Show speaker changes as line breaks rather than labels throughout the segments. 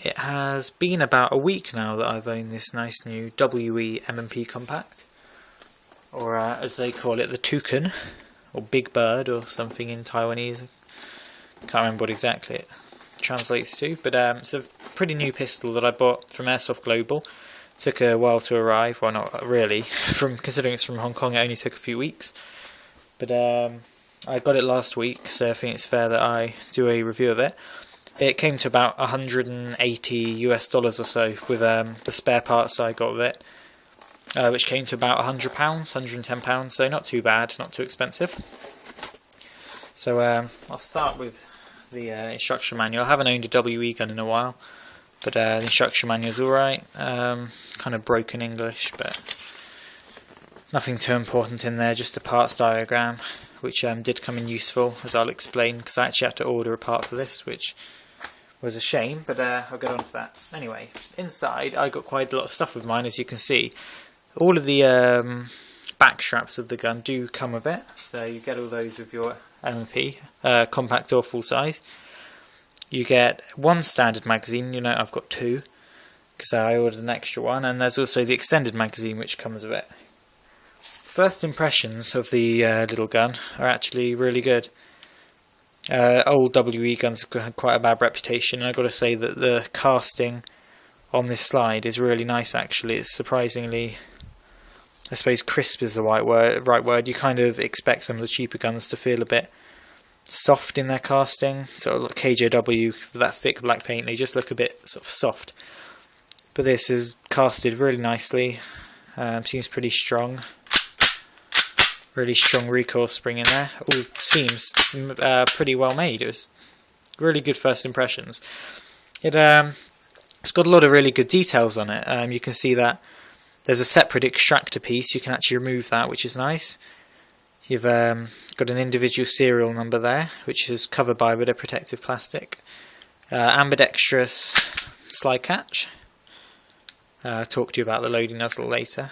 It has been about a week now that I've owned this nice new WE M&P Compact, or as they call it, the Toucan, or Big Bird, or something in Taiwanese. Can't remember what exactly it translates to, but it's a pretty new pistol that I bought from Airsoft Global. Took a while to arrive, well not really, considering it's from Hong Kong it only took a few weeks. But I got it last week, so I think it's fair that I do a review of it. It came to about $180 or so with the spare parts I got with it, which came to about £100, £110, so not too bad, not too expensive. So I'll start with the instruction manual. I haven't owned a WE gun in a while, but the instruction manual's alright. Kind of broken English, but nothing too important in there, just a parts diagram, which did come in useful, as I'll explain, because I actually had to order a part for this, which was a shame, but I'll get on to that. Anyway, inside I got quite a lot of stuff with mine, as you can see. All of the back straps of the gun do come with it, so you get all those with your M&P, compact or full size. You get one standard magazine, you know I've got two, because I ordered an extra one, and there's also the extended magazine which comes with it. First impressions of the little gun are actually really good. Old WE guns have had quite a bad reputation, and I've got to say that the casting on this slide is really nice actually. It's surprisingly, I suppose crisp is the right word. You kind of expect some of the cheaper guns to feel a bit soft in their casting, sort of like KJW with that thick black paint, they just look a bit sort of soft. But this is casted really nicely, seems pretty strong. Really strong recoil spring in there. All seems pretty well made. It was really good first impressions. It's got a lot of really good details on it. You can see that there's a separate extractor piece. You can actually remove that, which is nice. You've got an individual serial number there, which is covered by a bit of protective plastic. Ambidextrous slide catch. I'll talk to you about the loading nozzle later.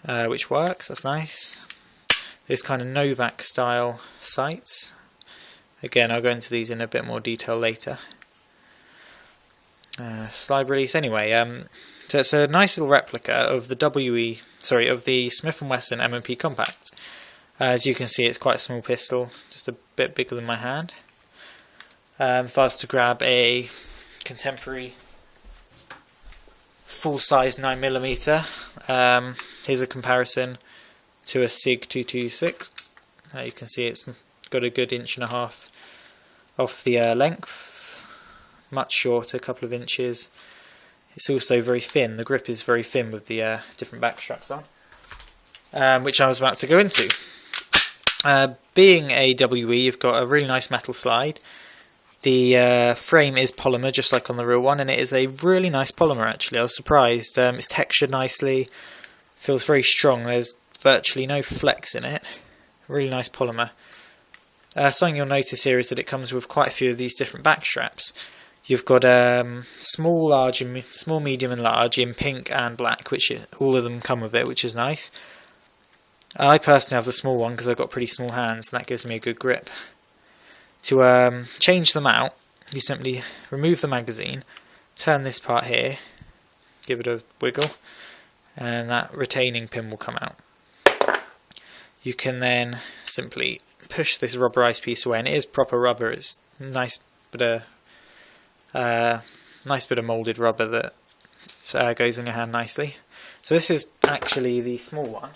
Which works, that's nice. This kind of Novak style sights. Again, I'll go into these in a bit more detail later. Slide release anyway. So it's a nice little replica of the of the Smith&Wesson M&P Compact. As you can see, it's quite a small pistol, just a bit bigger than my hand. If I was to grab a contemporary full-size 9mm, here's a comparison to a SIG 226. You can see it's got a good 1.5 inches off the length, much shorter, a couple of inches. It's also very thin. The grip is very thin with the different back straps on, which I was about to go into. Being a WE, you've got a really nice metal slide. The frame is polymer, just like on the real one, and it is a really nice polymer actually. I was surprised. It's textured nicely, feels very strong. There's virtually no flex in it. Really nice polymer. Something you'll notice here is that it comes with quite a few of these different back straps. You've got small, large, and small, medium, and large in pink and black, which all of them come with it, which is nice. I personally have the small one because I've got pretty small hands, and that gives me a good grip. To change them out, you simply remove the magazine, turn this part here, give it a wiggle, and that retaining pin will come out. You can then simply push this rubberized piece away, and it is proper rubber. It's nice bit of moulded rubber that goes in your hand nicely. So this is actually the small one,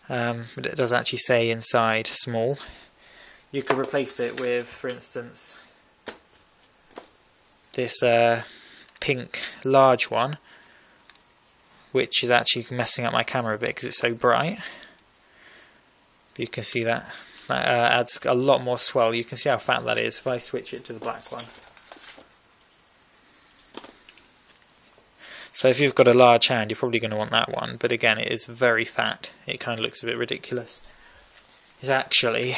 but it does actually say inside small. You could replace it with, for instance, this pink large one, which is actually messing up my camera a bit because it's so bright. You can see that adds a lot more swell. You can see how fat that is if I switch it to the black one. So if you've got a large hand, you're probably going to want that one, but again, it is very fat. It kind of looks a bit ridiculous. It's actually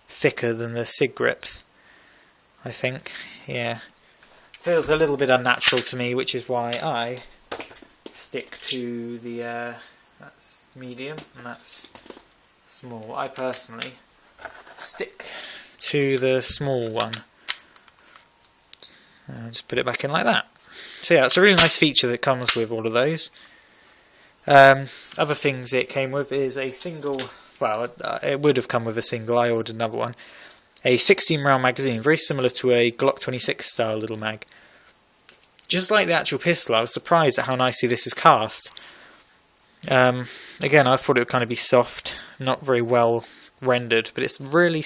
thicker than the SIG grips, I think. Yeah, feels a little bit unnatural to me, which is why I stick to the that's medium and that's small. I personally stick to the small one. Just put it back in like that. So yeah, it's a really nice feature that comes with all of those. Other things it came with is a single, well, it would have come with a single, I ordered another one. A 16 round magazine, very similar to a Glock 26 style little mag. Just like the actual pistol, I was surprised at how nicely this is cast. Again, I thought it would kind of be soft, not very well rendered, but it's really,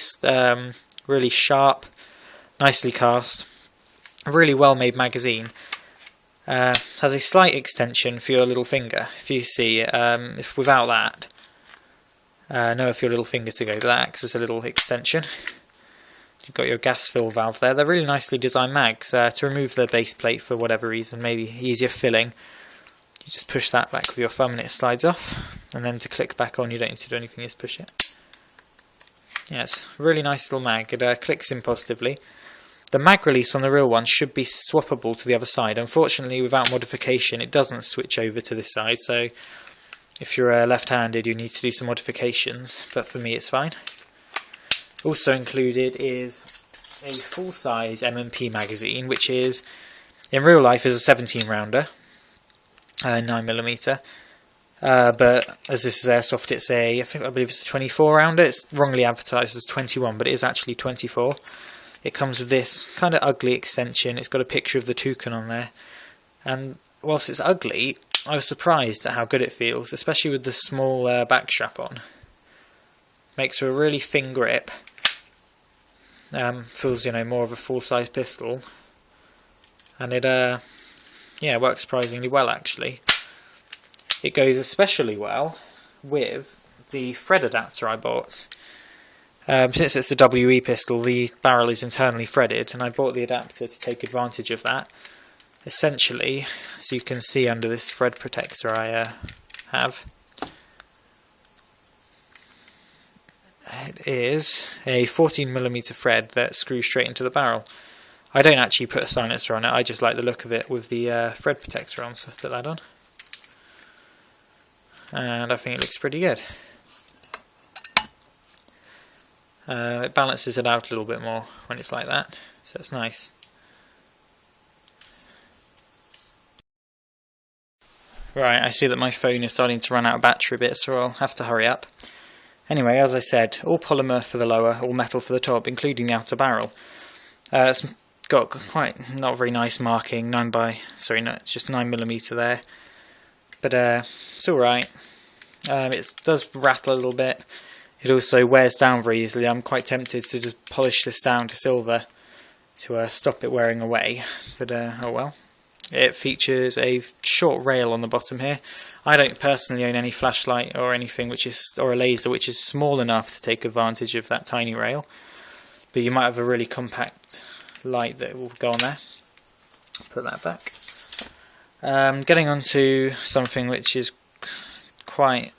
really sharp, nicely cast, a really well made magazine. Has a slight extension for your little finger. If you see, if without that, nowhere for your little finger to go, but that acts as a little extension. You've got your gas fill valve there. They're really nicely designed mags. To remove the base plate for whatever reason, maybe easier filling, you just push that back with your thumb and it slides off. And then to click back on, you don't need to do anything, just push it. Yeah, it's a really nice little mag. It clicks in positively. The mag release on the real one should be swappable to the other side. Unfortunately, without modification, it doesn't switch over to this side. So if you're left-handed, you need to do some modifications. But for me, it's fine. Also included is a full-size M&P magazine, which is, in real life, is a 17 rounder, 9mm. But as this is airsoft, it's I believe it's a 24 rounder. It's wrongly advertised as 21, but it is actually 24. It comes with this kind of ugly extension. It's got a picture of the Toucan on there. And whilst it's ugly, I was surprised at how good it feels, especially with the small back strap on. Makes for a really thin grip. Feels, more of a full-size pistol. And it, works surprisingly well, actually. It goes especially well with the thread adapter I bought. Since it's a WE pistol, the barrel is internally threaded, and I bought the adapter to take advantage of that. Essentially, as you can see under this thread protector I have, it is a 14mm thread that screws straight into the barrel. I don't actually put a silencer on it, I just like the look of it with the thread protector on, so I put that on. And I think it looks pretty good. It balances it out a little bit more when it's like that, so it's nice. Right, I see that my phone is starting to run out of battery a bit, so I'll have to hurry up. Anyway, as I said, all polymer for the lower, all metal for the top, including the outer barrel. It's got quite not very nice marking, it's just 9mm there, but it's alright. It does rattle a little bit. It also wears down very easily. I'm quite tempted to just polish this down to silver to stop it wearing away, but oh well. It features a short rail on the bottom here. I don't personally own any flashlight or anything or a laser which is small enough to take advantage of that tiny rail, but you might have a really compact light that will go on there. Put that back. Getting on to something which is quite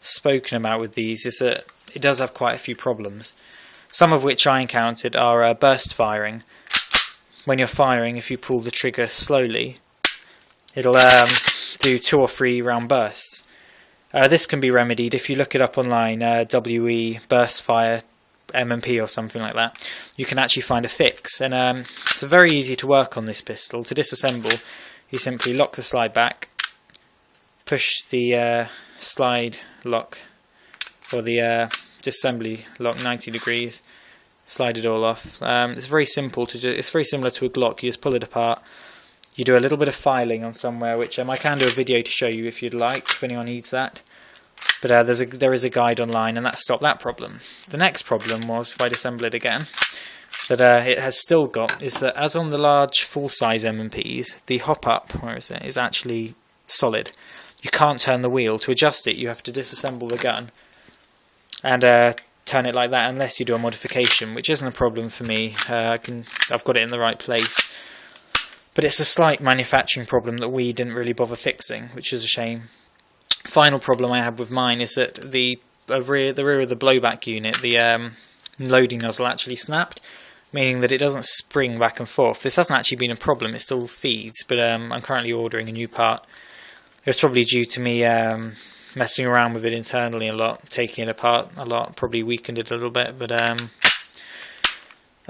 spoken about with these is that it does have quite a few problems. Some of which I encountered are burst firing. When you're firing, if you pull the trigger slowly, it'll do 2 or 3 round bursts. This can be remedied if you look it up online, WE burst fire M&P or something like that. You can actually find a fix, and it's very easy to work on this pistol. To disassemble, you simply lock the slide back, push the slide lock or the disassembly lock 90 degrees, slide it all off. It's very simple to do. It's very similar to a Glock. You just pull it apart. You do a little bit of filing on somewhere, which I can do a video to show you if you'd like, if anyone needs that. But there is a guide online, and that stopped that problem. The next problem was, if I disassemble it again, that it has still got is that as on the large full-size M&Ps, the hop-up, where is it, is actually solid. You can't turn the wheel. To adjust it, you have to disassemble the gun and turn it like that, unless you do a modification, which isn't a problem for me. I've got it in the right place. But it's a slight manufacturing problem that we didn't really bother fixing, which is a shame. Final problem I had with mine is that the rear of the blowback unit, the loading nozzle actually snapped, meaning that it doesn't spring back and forth. This hasn't actually been a problem, it still feeds, but I'm currently ordering a new part. It was probably due to me messing around with it internally a lot, taking it apart a lot, probably weakened it a little bit, but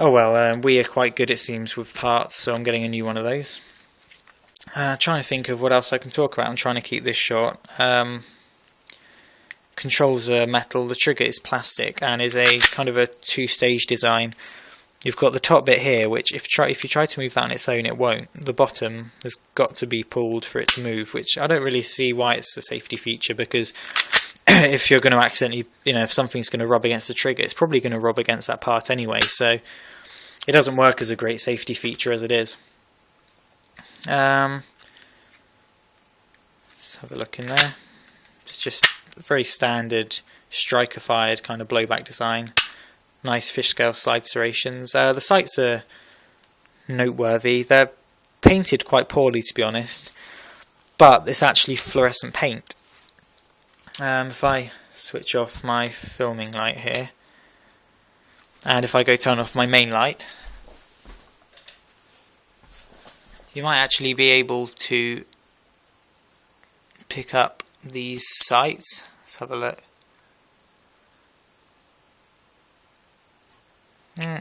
Oh well, we are quite good it seems with parts, so I'm getting a new one of those. Trying to think of what else I can talk about. I'm trying to keep this short. Controls are metal, the trigger is plastic and is a kind of a two-stage design. You've got the top bit here, which if you try to move that on its own, it won't. The bottom has got to be pulled for it to move, which I don't really see why it's a safety feature, because if you're going to accidentally, if something's going to rub against the trigger, it's probably going to rub against that part anyway, so it doesn't work as a great safety feature as it is. Let's have a look in there. It's just a very standard striker-fired kind of blowback design. Nice fish scale slide serrations. The sights are noteworthy. They're painted quite poorly, to be honest, but it's actually fluorescent paint. If I switch off my filming light here, and if I go turn off my main light, you might actually be able to pick up these sights. Let's have a look.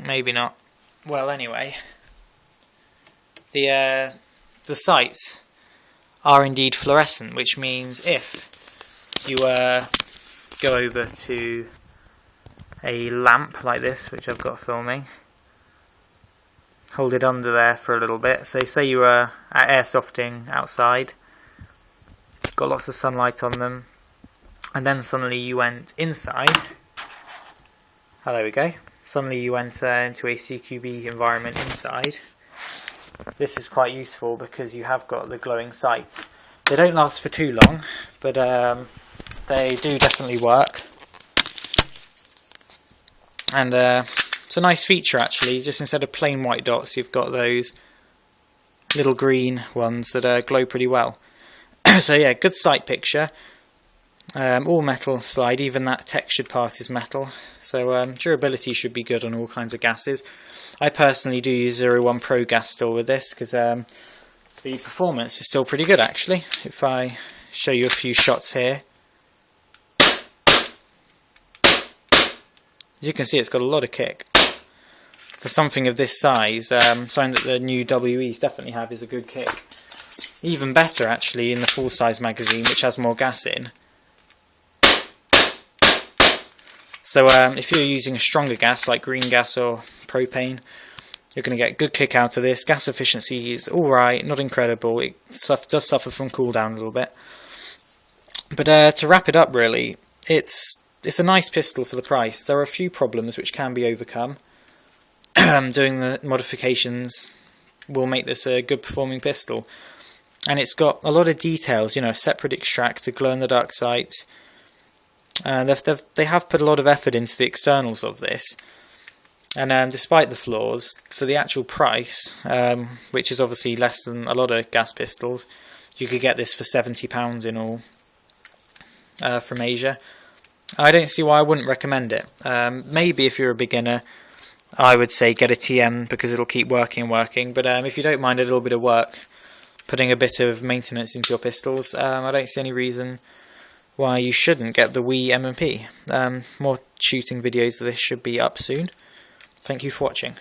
Maybe not. Well, anyway, the sights are indeed fluorescent, which means if you go over to a lamp like this, which I've got filming, hold it under there for a little bit. So say you were at airsofting outside, got lots of sunlight on them, and then suddenly you went inside. Oh, there we go. Suddenly you went into a CQB environment inside. This is quite useful because you have got the glowing sights. They don't last for too long, but they do definitely work. And it's a nice feature actually. Just instead of plain white dots, you've got those little green ones that glow pretty well. So yeah, good sight picture. All metal slide, even that textured part is metal, so durability should be good on all kinds of gases. I personally do use 01 Pro gas still with this because the performance is still pretty good actually. If I show you a few shots here, as you can see it's got a lot of kick. For something of this size, something that the new WEs definitely have is a good kick. Even better actually in the full size magazine, which has more gas in. So if you're using a stronger gas like green gas or propane, you're going to get good kick out of this. Gas efficiency is alright, not incredible. It does suffer from cooldown a little bit. But to wrap it up really, it's a nice pistol for the price. There are a few problems which can be overcome. Doing the modifications will make this a good performing pistol. And it's got a lot of details, a separate extractor, glow-in-the-dark sights. They have put a lot of effort into the externals of this, and despite the flaws, for the actual price, which is obviously less than a lot of gas pistols, you could get this for £70 in all from Asia. I don't see why I wouldn't recommend it. Maybe if you're a beginner, I would say get a TM because it'll keep working and working, but if you don't mind a little bit of work, putting a bit of maintenance into your pistols, I don't see any reason why you shouldn't get the WE M&P. More shooting videos of this should be up soon. Thank you for watching.